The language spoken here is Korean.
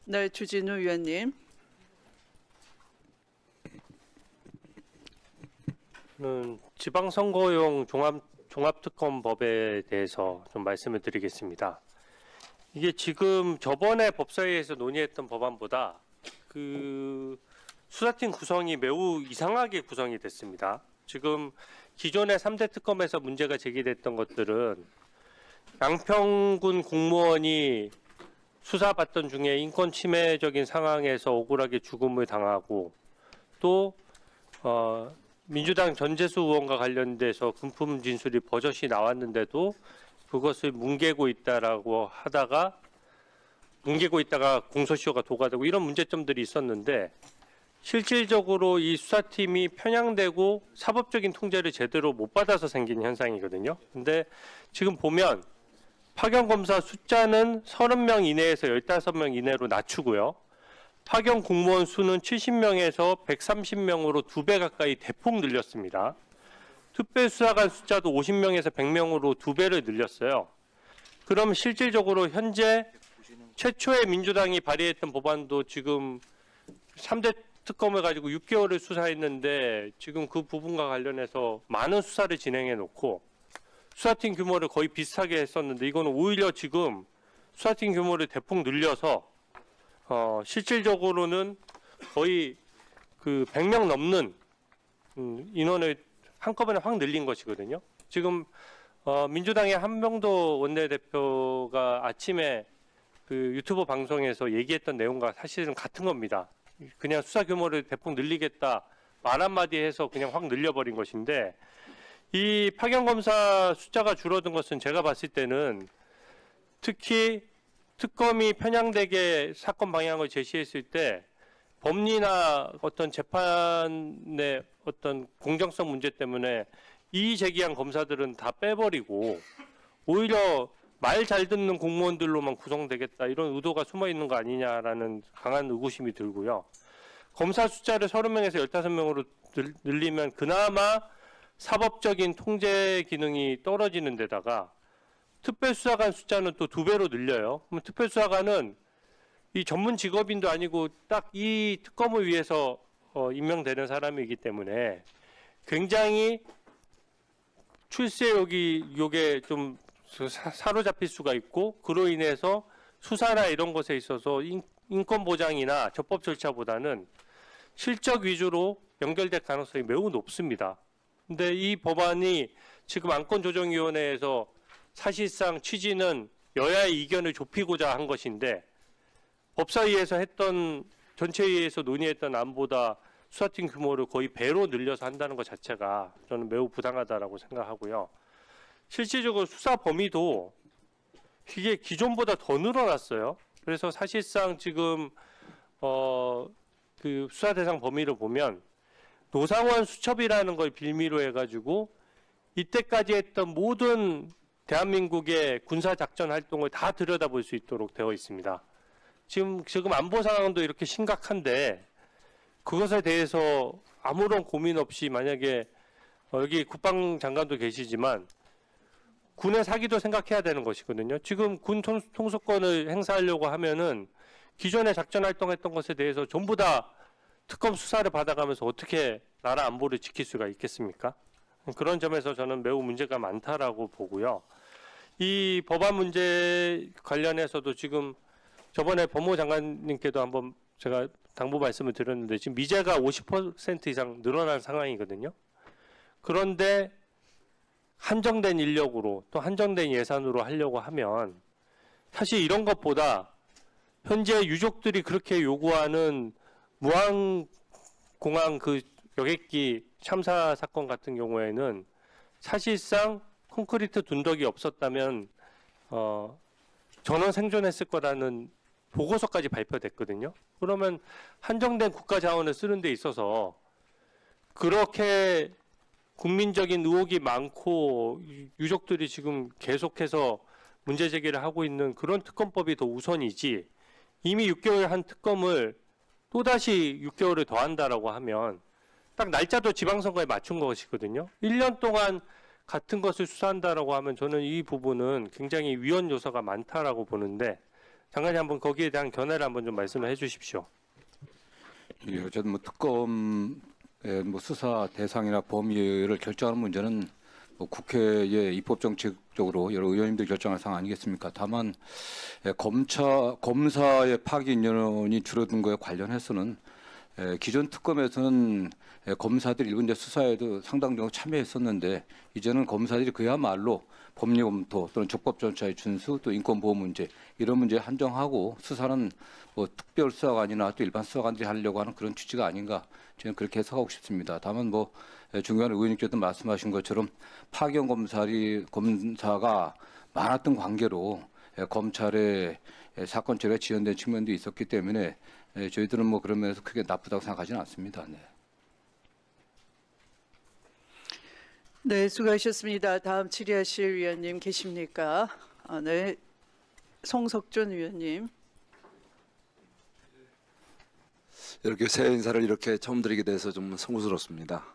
네, 주진우 위원님. 지방선거용 종합특검법에 대해서 좀 말씀을 드리겠습니다. 이게 지금 저번에 법사위에서 논의했던 법안보다 그 수사팀 구성이 매우 이상하게 구성이 됐습니다. 지금 기존의 3대 특검에서 문제가 제기됐던 것들은 양평군 공무원이 수사받던 중에 인권 침해적인 상황에서 억울하게 죽음을 당하고 또 민주당 전재수 의원과 관련돼서 금품 진술이 버젓이 나왔는데도 그것을 뭉개고 있다가 공소시효가 도과되고 이런 문제점들이 있었는데 실질적으로 이 수사팀이 편향되고 사법적인 통제를 제대로 못 받아서 생긴 현상이거든요. 근데 지금 보면 파견 검사 숫자는 30명 이내에서 15명 이내로 낮추고요. 파견 공무원 수는 70명에서 130명으로 2배 가까이 대폭 늘렸습니다. 특별수사관 숫자도 50명에서 100명으로 2배를 늘렸어요. 그럼 실질적으로 현재 최초의 민주당이 발의했던 법안도 지금 3대 특검을 가지고 6개월을 수사했는데 지금 그 부분과 관련해서 많은 수사를 진행해 놓고 수사팀 규모를 거의 비슷하게 했었는데 이거는 오히려 지금 수사팀 규모를 대폭 늘려서 실질적으로는 거의 그 100명 넘는 인원을 한꺼번에 확 늘린 것이거든요. 지금 민주당의 한명도 원내대표가 아침에 그 유튜브 방송에서 얘기했던 내용과 사실은 같은 겁니다. 그냥 수사 규모를 대폭 늘리겠다 말 한마디 해서 그냥 확 늘려버린 것인데 이 파견검사 숫자가 줄어든 것은 제가 봤을 때는 특히 특검이 편향되게 사건 방향을 제시했을 때 법리나 어떤 재판의 어떤 공정성 문제 때문에 이의 제기한 검사들은 다 빼버리고 오히려 말 잘 듣는 공무원들로만 구성되겠다 이런 의도가 숨어 있는 거 아니냐라는 강한 의구심이 들고요. 검사 숫자를 30명에서 15명으로 늘리면 그나마 사법적인 통제 기능이 떨어지는 데다가 특별수사관 숫자는 또 2배로 늘려요. 그럼 특별수사관은 이 전문 직업인도 아니고 딱 이 특검을 위해서 임명되는 사람이기 때문에 굉장히 출세 욕에 좀 사로잡힐 수가 있고 그로 인해서 수사나 이런 것에 있어서 인권 보장이나 적법 절차보다는 실적 위주로 연결될 가능성이 매우 높습니다. 근데 이 법안이 지금 안건조정위원회에서 사실상 취지는 여야의 이견을 좁히고자 한 것인데 법사위에서 했던 전체회의에서 논의했던 안보다 수사팀 규모를 거의 배로 늘려서 한다는 것 자체가 저는 매우 부당하다라고 생각하고요. 실질적으로 수사 범위도 이게 기존보다 더 늘어났어요. 그래서 사실상 지금 그 수사 대상 범위를 보면 노상원 수첩이라는 걸 빌미로 해가지고 이때까지 했던 모든 대한민국의 군사 작전 활동을 다 들여다볼 수 있도록 되어 있습니다. 지금 안보 상황도 이렇게 심각한데 그것에 대해서 아무런 고민 없이 만약에 여기 국방장관도 계시지만 군의 사기도 생각해야 되는 것이거든요. 지금 군 통수권을 행사하려고 하면은 기존에 작전 활동했던 것에 대해서 전부 다 특검 수사를 받아가면서 어떻게 나라 안보를 지킬 수가 있겠습니까? 그런 점에서 저는 매우 문제가 많다라고 보고요. 이 법안 문제 관련해서도 지금 저번에 법무부 장관님께도 한번 제가 당부 말씀을 드렸는데 지금 미제가 50% 이상 늘어난 상황이거든요. 그런데 한정된 인력으로 또 한정된 예산으로 하려고 하면 사실 이런 것보다 현재 유족들이 그렇게 요구하는 무안공항 그 여객기 참사 사건 같은 경우에는 사실상 콘크리트 둔덕이 없었다면 전원 생존했을 거라는 보고서까지 발표됐거든요. 그러면 한정된 국가 자원을 쓰는 데 있어서 그렇게 국민적인 의혹이 많고 유족들이 지금 계속해서 문제 제기를 하고 있는 그런 특검법이 더 우선이지 이미 6개월 한 특검을 또다시 6개월을 더 한다라고 하면 딱 날짜도 지방선거에 맞춘 것이거든요. 1년 동안 같은 것을 수사한다라고 하면 저는 이 부분은 굉장히 위헌 요소가 많다라고 보는데 장관님 한번 거기에 대한 견해를 한번 좀 말씀을 해주십시오. 예, 어쨌든 뭐 특검의 뭐 수사 대상이나 범위를 결정하는 문제는 뭐 국회의 입법정책적으로 여러 의원님들 결정할 사항 아니겠습니까? 다만 검사의 파기 인원이 줄어든 거에 관련해서는 기존 특검에서는 검사들이 일부 이제 수사에도 상당 정도 참여했었는데 이제는 검사들이 그야말로 법리 검토 또는 적법 절차의 준수 또 인권 보호 문제 이런 문제에 한정하고 수사는 뭐 특별 수사관이나 또 일반 수사관들이 하려고 하는 그런 취지가 아닌가 저는 그렇게 해석하고 싶습니다. 다만 뭐 중요한 의원님께도 말씀하신 것처럼 파견 검사가 많았던 관계로 검찰의 사건 처리가 지연된 측면도 있었기 때문에 저희들은 뭐 그런 면에서 크게 나쁘다고 생각하지는 않습니다. 네. 네, 수고하셨습니다. 다음 질의하실 위원님 계십니까? 네, 송석준 위원님. 이렇게 새 인사를 이렇게 처음 드리게 돼서 좀 송구스럽습니다.